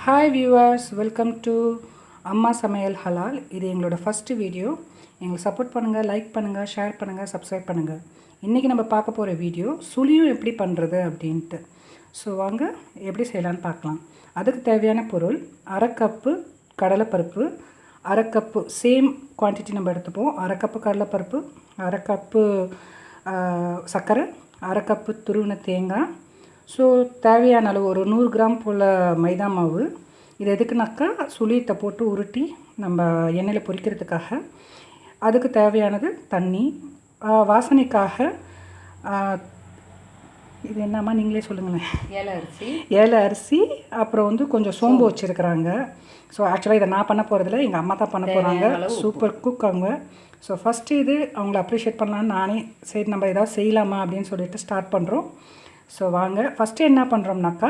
Hi viewers, welcome to Amma Samayal Halal. இது எங்களோட first video. எங்களுக்கு சப்போர்ட் பண்ணுங்க, லைக் பண்ணுங்க, ஷேர் பண்ணுங்க, சப்ஸ்கிரைப் பண்ணுங்க. இன்னைக்கு நம்ம பார்க்க போற வீடியோ சுழியம் எப்படி பண்றது அப்படினு. சோ வாங்க எப்படி செய்யலாம்னு பார்க்கலாம். அதுக்கு தேவையான பொருள் 1/2 கப் கடலைப்பருப்பு, 1/2 கப் சேம் குவாண்டிட்டி நம்ம எடுத்துப்போம். 1/2 கப் கடலைப்பருப்பு, 1/2 கப் சர்க்கரை, 1/2 கப் துருவின தேங்காய். ஸோ தேவையான அளவு ஒரு 100 கிராம் போல் மைதா மாவு. இது எதுக்குனாக்கா சுழியத்தை போட்டு உருட்டி நம்ம எண்ணெயில் பொரிக்கிறதுக்காக. அதுக்கு தேவையானது தண்ணி, வாசனைக்காக இது என்னம்மா நீங்களே சொல்லுங்களேன். ஏலை அரிசி, அப்புறம் வந்து கொஞ்சம் சோம்பு வச்சுருக்குறாங்க. ஸோ ஆக்சுவலாக இதை நான் பண்ண போகிறதில்ல, எங்கள் அம்மா தான் பண்ண போகிறாங்க. சூப்பர் குக் அவங்க. ஸோ ஃபஸ்ட்டு இது அவங்கள அப்ரிஷியேட் பண்ணலான்னு நானே சரி நம்ம ஏதாவது செய்யலாமா அப்படின்னு சொல்லிட்டு ஸ்டார்ட் பண்ணுறோம். ஸோ வாங்க ஃபஸ்ட்டு என்ன பண்ணுறோம்னாக்கா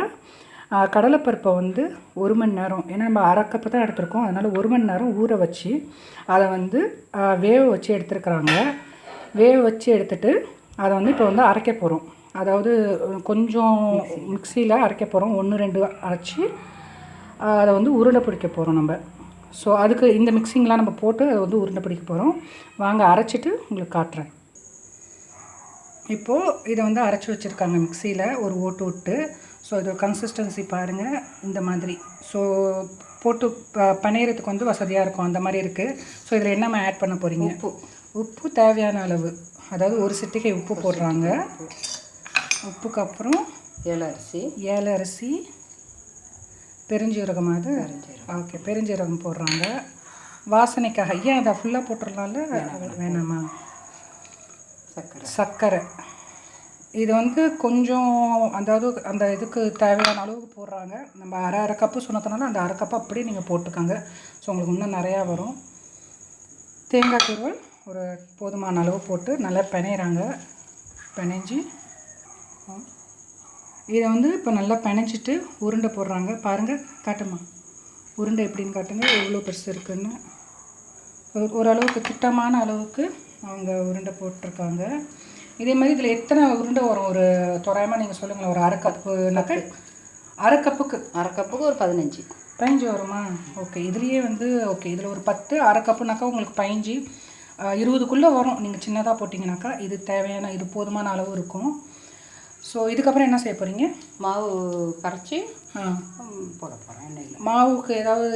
கடலைப்பருப்பை வந்து 1 மணி நேரம், ஏன்னா நம்ம 1/2 கப்பு தான் எடுத்துருக்கோம், அதனால் 1 மணி நேரம் ஊற வச்சு அதை வந்து வேக வச்சு எடுத்துருக்குறாங்க. வேக வச்சு எடுத்துகிட்டு அதை வந்து இப்போ வந்து அரைக்க போகிறோம். அதாவது கொஞ்சம் மிக்சியில் அரைக்க போகிறோம். 1-2 அரைச்சி அதை வந்து உருண்டை பிடிக்க போகிறோம் நம்ம. ஸோ அதுக்கு இந்த மிக்சிங்லாம் நம்ம போட்டு அதை வந்து உருண்டை பிடிக்க போகிறோம். வாங்க அரைச்சிட்டு உங்களுக்கு காட்டுறேன். இப்போது இதை வந்து அரைச்சி வச்சுருக்காங்க மிக்சியில் ஒரு ஓட்டு விட்டு. ஸோ இது கன்சிஸ்டன்சி பாருங்கள் இந்த மாதிரி. ஸோ போட்டு பனையிறதுக்கு வந்து வசதியாக இருக்கும், அந்த மாதிரி இருக்குது. ஸோ இதில் என்னம்மா ஆட் பண்ண போகிறீங்க? உப்பு தேவையான அளவு, அதாவது ஒரு சிட்டிகை உப்பு போடுறாங்க. உப்புக்கு அப்புறம் ஏலை அரிசி, பெருஞ்சீரகம், அது ஓகே பெருஞ்சீரகம் போடுறாங்க வாசனைக்காக. ஏன் அதை ஃபுல்லாக போட்டுடலாம்ல, வேணாமா? சர்க்கரை இது வந்து கொஞ்சம், அதாவது அந்த இதுக்கு தேவையான அளவுக்கு போடுறாங்க. நம்ம அரை கப்பு சொன்னதுனால அந்த 1/2 கப்பு அப்படியே நீங்கள் போட்டுக்கோங்க. ஸோ உங்களுக்கு இன்னும் நிறையா வரும். தேங்காய் துருவல் ஒரு போதுமான அளவு போட்டு நல்லா பிணையிறாங்க. பிணைஞ்சி இதை வந்து இப்போ நல்லா பிணைஞ்சிட்டு உருண்டை போடுறாங்க. பாருங்கள், காட்டுமா உருண்டை எப்படின்னு காட்டுங்க, எவ்வளோ பெருசு இருக்குன்னு. ஓரளவுக்கு திட்டமான அளவுக்கு அவங்க உருண்டை போட்டிருக்காங்க. இதே மாதிரி இதில் எத்தனை உருண்டை வரும் ஒரு தோராயமாக நீங்கள் சொல்லுங்களேன். ஒரு 1/2 கப்புனாக்க 1/2 கப்புக்கு ஒரு 15 வருமா? ஓகே, இதுலேயே வந்து ஓகே இதில் ஒரு 10, 1/2 கப்புனாக்கா உங்களுக்கு 15, 20க்குள்ளே வரும். நீங்கள் சின்னதாக போட்டிங்கனாக்கா இது தேவையான, இது போதுமான அளவு இருக்கும். ஸோ இதுக்கப்புறம் என்ன செய்ய போகிறீங்க? மாவு கரைச்சி போட போகிறேன் எண்ணெயில். மாவுக்கு ஏதாவது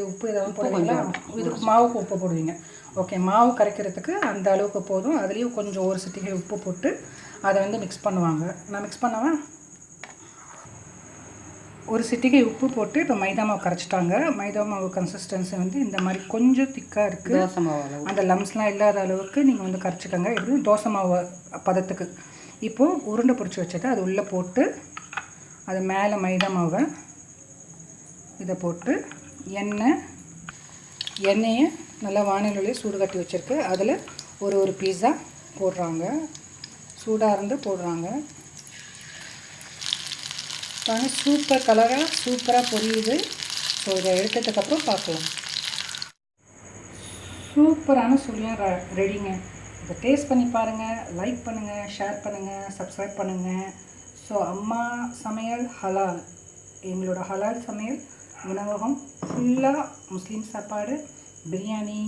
உப்பு ஏதாவது போடுவீங்களா? இதுக்கு மாவுக்கு உப்பு போடுவீங்க. ஓகே, மாவு கரைக்கிறதுக்கு அந்த அளவுக்கு போதும். அதுலேயும் கொஞ்சம் ஒரு சிட்டிகை உப்பு போட்டு அதை வந்து மிக்ஸ் பண்ணுவாங்க. நான் மிக்ஸ் பண்ணுவேன். ஒரு சிட்டிகை உப்பு போட்டு இப்போ மைதா மாவு கரைச்சிட்டாங்க. மைதா மாவு கன்சிஸ்டன்சி வந்து இந்த மாதிரி கொஞ்சம் திக்காக இருக்குது. தோசை மாவு அந்த லம்ஸ்லாம் இல்லாத அளவுக்கு நீங்கள் வந்து கரைச்சிக்கோங்க. எப்படியும் தோசை மாவு பதத்துக்கு. இப்போது உருண்டை பிடிச்சி வச்சதை அது உள்ளே போட்டு அது மேலே மைதா மாவை இதை போட்டு எண்ணெயை நல்லா வானிலையிலே சூடு கட்டி வச்சுருக்கு. அதில் ஒரு பீஸா போடுறாங்க. சூடாக இருந்து போடுறாங்க. சூப்பர் கலராக சூப்பராக பொரியுது. ஸோ இதை எடுத்ததுக்கப்புறம் பார்க்கலாம். சூப்பரான சுழியம் ரெடிங்க. இதை டேஸ்ட் பண்ணி பாருங்கள், லைக் பண்ணுங்கள், ஷேர் பண்ணுங்கள், சப்ஸ்கிரைப் பண்ணுங்கள். ஸோ அம்மா சமையல் ஹலால், எங்களோட ஹலால் சமையல் உணவகம் ஃபுல்லாக முஸ்லீம் சாப்பாடு, பிரியாணி,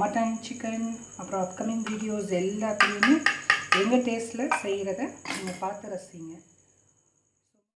மட்டன், சிக்கன், அப்புறம் அப்கமிங் வீடியோஸ் எல்லாத்துலேயுமே எங்கள் டேஸ்ட்டில் செய்கிறத நீங்கள் பார்த்து ரசிங்க.